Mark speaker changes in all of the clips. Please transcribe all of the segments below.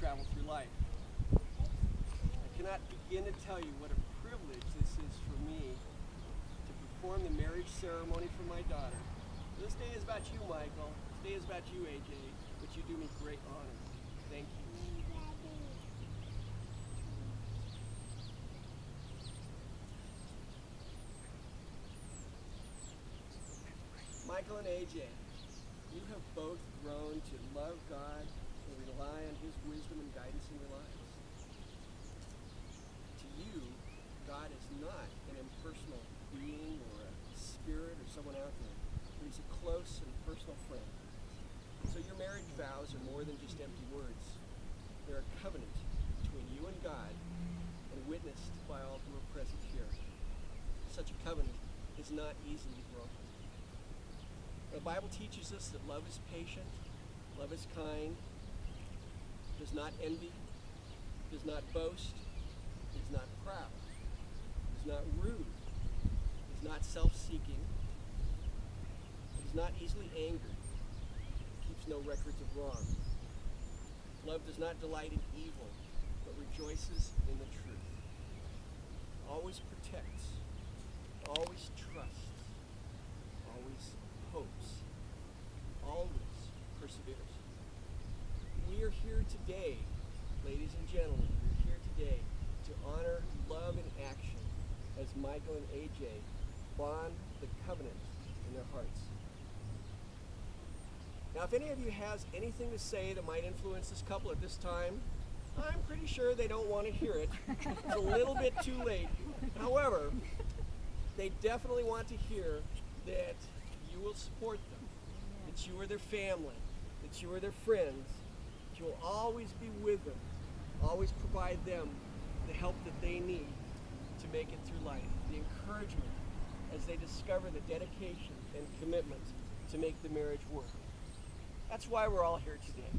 Speaker 1: travel through life. I cannot begin to tell you what a privilege this is for me to perform the marriage ceremony for my daughter. This day is about you, Michael. This day is about you, AJ, but you do me great honor. Thank you. Michael and AJ, you have both grown to love God and rely on His wisdom and guidance in your lives. To you, God is not an impersonal being or a spirit or someone out there, but He's a close and personal friend. So your marriage vows are more than just empty words. They're a covenant between you and God and witnessed by all who are present here. Such a covenant is not easily broken. The Bible teaches us that love is patient, love is kind, does not envy, does not boast, is not proud, is not rude, is not self-seeking, is not easily angered, keeps no records of wrong. Love does not delight in evil, but rejoices in the truth. Always protects, always trusts, always hopes, always perseveres. We are here today, ladies and gentlemen, we're here today to honor love in action as Michael and AJ bond the covenant in their hearts. Now, if any of you has anything to say that might influence this couple at this time, I'm pretty sure they don't want to hear it. It's a little bit too late. However, they definitely want to hear that you will support them, that you are their family, that you are their friends, that you will always be with them, always provide them the help that they need to make it through life, the encouragement as they discover the dedication and commitment to make the marriage work. That's why we're all here today.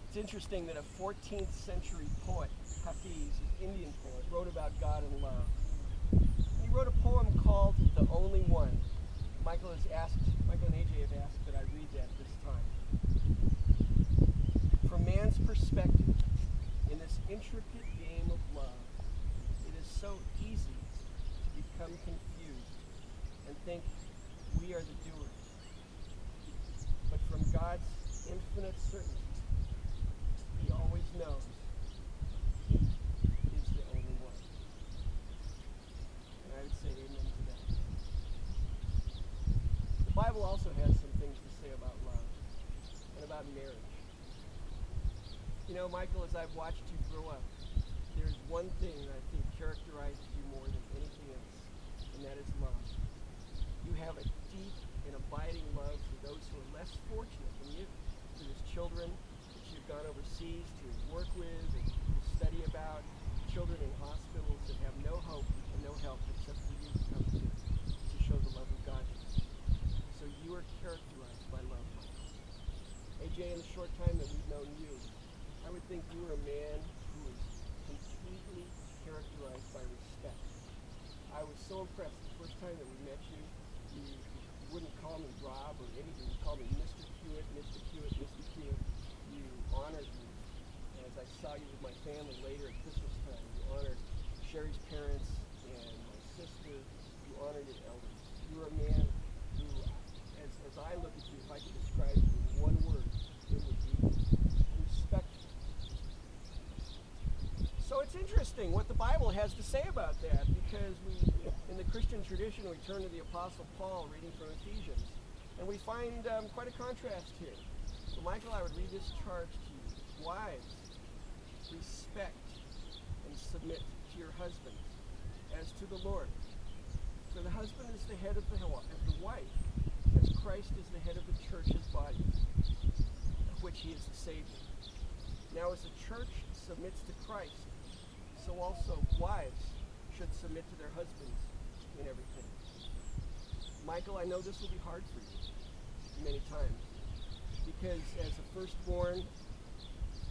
Speaker 1: It's interesting that a 14th century poet, Hafiz, an Indian poet, wrote about God and love. He wrote a poem called The Only One. Michael and AJ have asked that I read that this time. From man's perspective, in this intricate game of love, it is so easy to become confused and think we are the doers. But from God's infinite certainty, He always knows He is the only one. And I would say amen to that. The Bible also has some things to say about love and about marriage. You know, Michael, as I've watched you grow up, there's one thing that I think characterizes you more than anything else, and that is love. You have a deep and abiding love for those who are less fortunate than you. There's children that you've gone overseas to work with and to study about, children in hospitals that have no hope and no help except for you to come to show the love of God. So you are characterized by love, Michael. AJ, in the short time that we've known you, I would think you were a man who was completely characterized by respect. I was so impressed the first time that we met you. You wouldn't call me Rob or anything. You called me Mr. Hewitt, Mr. Hewitt, Mr. Hewitt. You honored me. As I saw you with my family later at Christmas time, you honored Sherry's parents and my sister. You honored your elders. You were a man who, as I look at you, if I could describe you in one word, it would be respectful. So it's interesting what the Bible has to say about that, because in the Christian tradition, we turn to the Apostle Paul reading from Ephesians, and we find quite a contrast here. So Michael, I would read this charge to you. Wives, respect and submit to your husbands as to the Lord. For the husband is the head of the wife, as Christ is the head of the church's body, of which he is the Savior. Now as the church submits to Christ, so also wives should submit to their husbands in everything. Michael, I know this will be hard for you many times, because as a firstborn,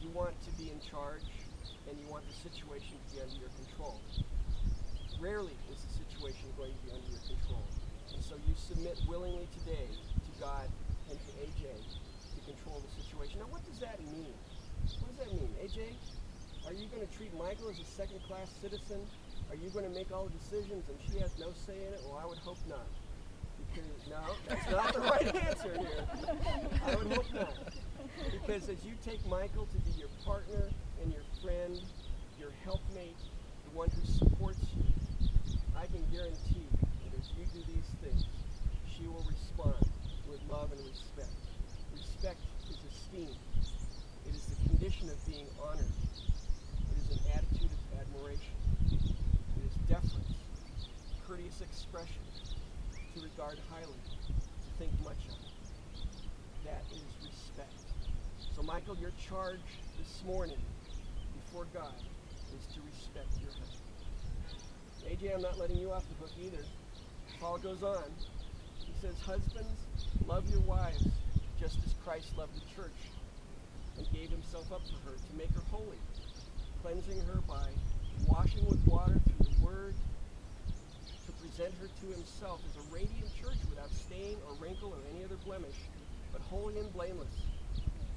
Speaker 1: you want to be in charge and you want the situation to be under your control. Rarely is the situation going to be under your control. And so you submit willingly today to God and to AJ to control the does that mean? What does that mean? AJ, are you going to treat Michael as a second-class citizen? Are you going to make all the decisions and she has no say in it? Well, I would hope not. Because, no, that's not the right answer here. I would hope not. Because as you take Michael to be your partner and your friend, your helpmate, the one who supports you, I can guarantee that as you do these things, she will respond with love and respect. Respect is esteem. It is the condition of being honored. It is an attitude of admiration. It is deference, courteous expression, to regard highly, to think much of. That is respect. So Michael, your charge this morning before God is to respect your husband. AJ, I'm not letting you off the hook either. Paul goes on. He says, husbands, love your wives just as Christ loved the church and gave himself up for her to make her holy, cleansing her by washing with water through the word, to present her to himself as a radiant church without stain or wrinkle or any other blemish, but holy and blameless.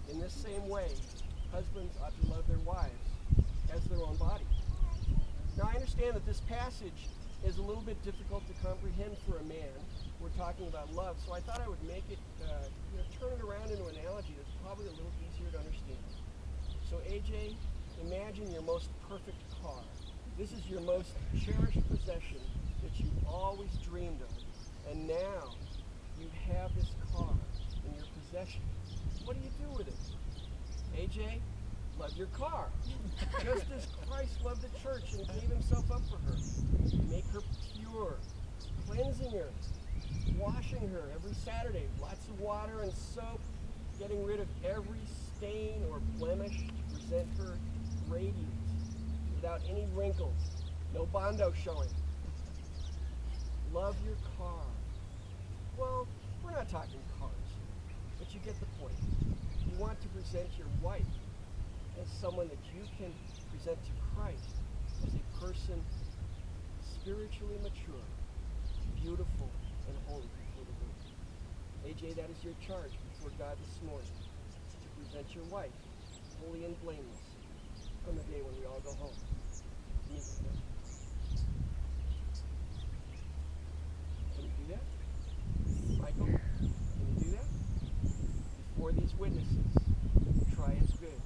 Speaker 1: In this same way, husbands ought to love their wives as their own body. Now, I understand that this passage is a little bit difficult to comprehend for a man. We're talking about love, so I thought I would make it, turn it around into an analogy that's probably a little easier to understand. So, AJ, imagine your most perfect car. This is your most cherished possession that you've always dreamed of, and now you have this car in your possession. What do you do with it? AJ, love your car. Just as Christ loved the church and gave himself up for her. Make her pure, cleansing her, washing her every Saturday, lots of water and soap, getting rid of every stain or blemish to present her radiant, without any wrinkles, no bondo showing. Love your car. Well, we're not talking cars, but you get the point. You want to present your wife as someone that you can present to Christ as a person spiritually mature, beautiful, and holy before the Lord. AJ, that is your charge before God this morning, to present your wife holy and blameless on the day when we all go home to meet with Him. Can you do that? Michael, can you do that? Before these witnesses, try as good.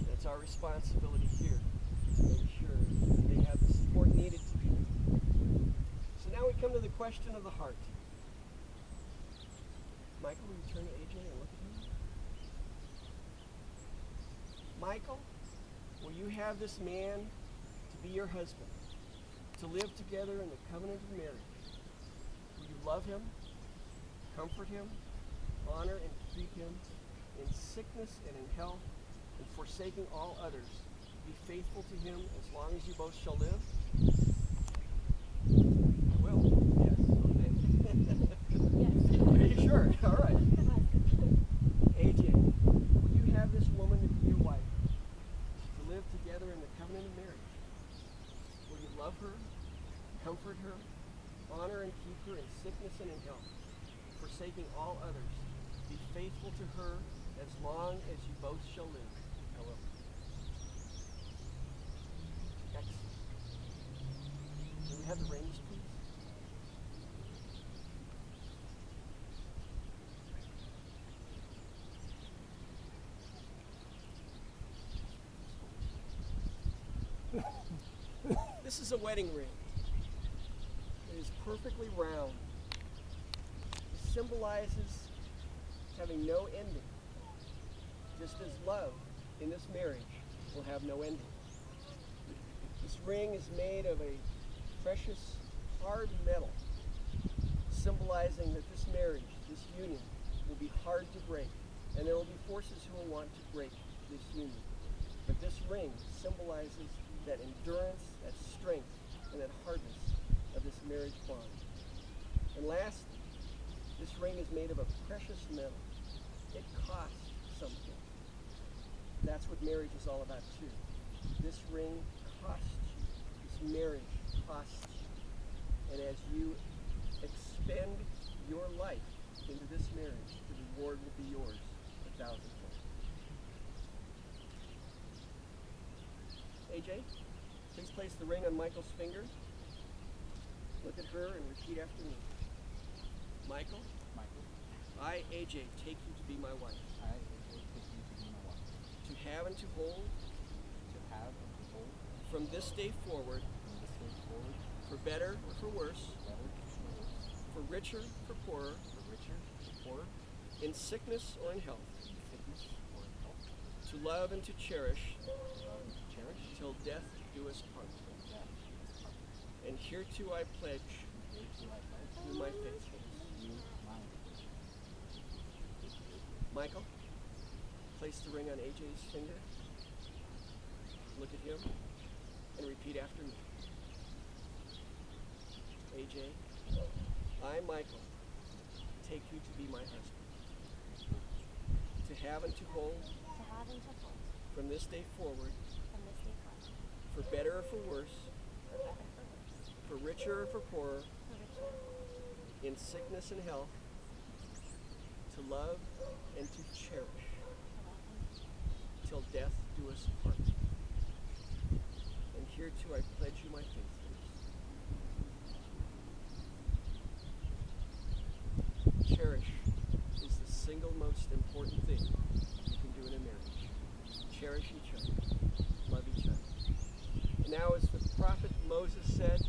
Speaker 1: That's our responsibility here, to make sure that they have the support needed to do it. So now we come to the question of the heart. Michael, will you turn to AJ and look at him? Michael, will you have this man to be your husband, to live together in the covenant of marriage? Will you love him, comfort him, honor and keep him in sickness and in health, and forsaking all others, be faithful to him as long as you both shall live? I will. Yes. Okay. Yes. Are you sure? All right. AJ, will you have this woman to be your wife, to live together in the covenant of marriage? Will you love her, comfort her, honor and keep her in sickness and in health, forsaking all others, be faithful to her as long as you both shall live? I will. Excellent. Can we have the range, please? This is a wedding ring. It is perfectly round. It symbolizes having no ending, just as love in this marriage will have no ending. This ring is made of a precious hard metal, symbolizing that this marriage, this union, will be hard to break, and there will be forces who will want to break this union. But this ring symbolizes that endurance, that strength, and that hardness of this marriage bond. And lastly, this ring is made of a precious metal. It costs something. That's what marriage is all about too. This ring costs you. This marriage costs you. And as you expend your life into this marriage, the reward will be yours 1,000 fold. AJ, please place the ring on Michael's finger. Look at her and repeat after me. Michael, I, AJ, take you to be my wife. To have and to hold. From this day forward. For better or for worse. For richer, for poorer. In sickness or in health. To love and to cherish. Till death do us part. And hereto I pledge you my faithfulness. Michael, place the ring on AJ's finger. Look at him and repeat after me. AJ, I, Michael, take you to be my husband. To have and to hold. From this day forward. For better or for worse. For richer or for poorer. In sickness and health. To love and to cherish. Till death do us part. And hereto I pledge you my faithfulness. Cherish is the single most important thing you can do in a marriage. Cherish each other. Love each other. And now, as the prophet Moses said,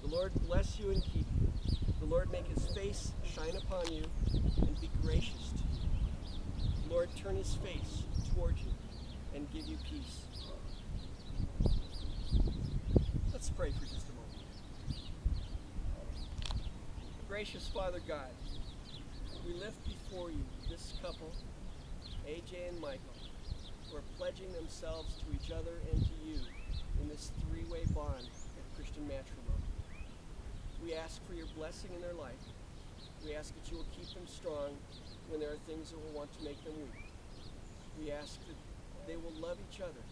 Speaker 1: the Lord bless you and keep you. The Lord make his face shine upon you and be gracious to you. The Lord turn his face toward you and give you peace. Let's pray for just a moment. Gracious Father God, we lift before you this couple, AJ and Michael, who are pledging themselves to each other and to you in this three-way bond of Christian matrimony. We ask for your blessing in their life. We ask that you will keep them strong when there are things that will want to make them weak. We ask that they will love each other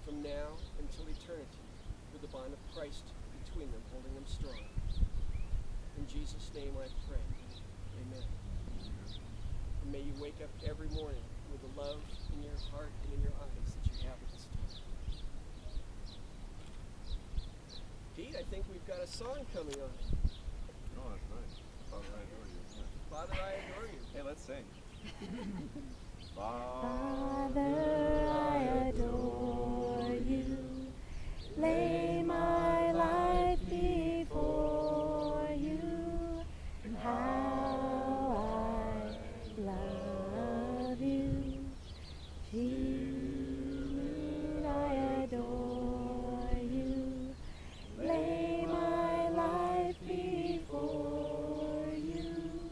Speaker 1: from now until eternity with the bond of Christ between them, holding them strong. In Jesus' name I pray. Amen. And may you wake up every morning with the love in your heart and in your eyes that you have at this time. Pete, I think we've got a song coming on.
Speaker 2: Oh, that's nice. Father, I adore you.
Speaker 1: Father, I adore you.
Speaker 2: Hey, let's sing.
Speaker 3: Father, I adore you. Lay my life before you. How I love you. Jude, I adore you. Lay my life before you.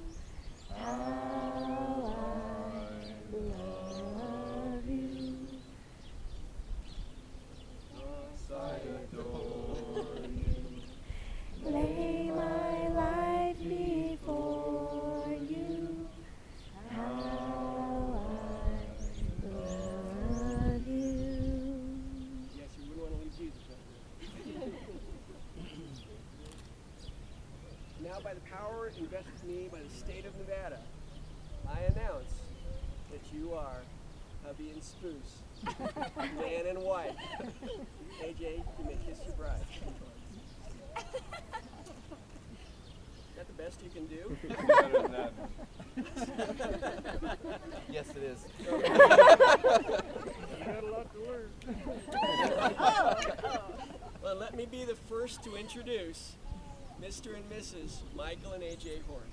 Speaker 3: How I love you.
Speaker 2: Yes, I adore you.
Speaker 3: Lay my life before you. How I love you.
Speaker 1: Yes, you wouldn't want to leave Jesus right now. Now, by the power invested in me by the state of Nevada, I announce that you are hubby and spouse, man and wife. AJ, you may kiss your bride. Is that the best you can do?
Speaker 2: Better than that.
Speaker 4: Yes, it is.
Speaker 2: You got a lot to learn.
Speaker 1: Well, let me be the first to introduce Mr. and Mrs. Michael and AJ Horn.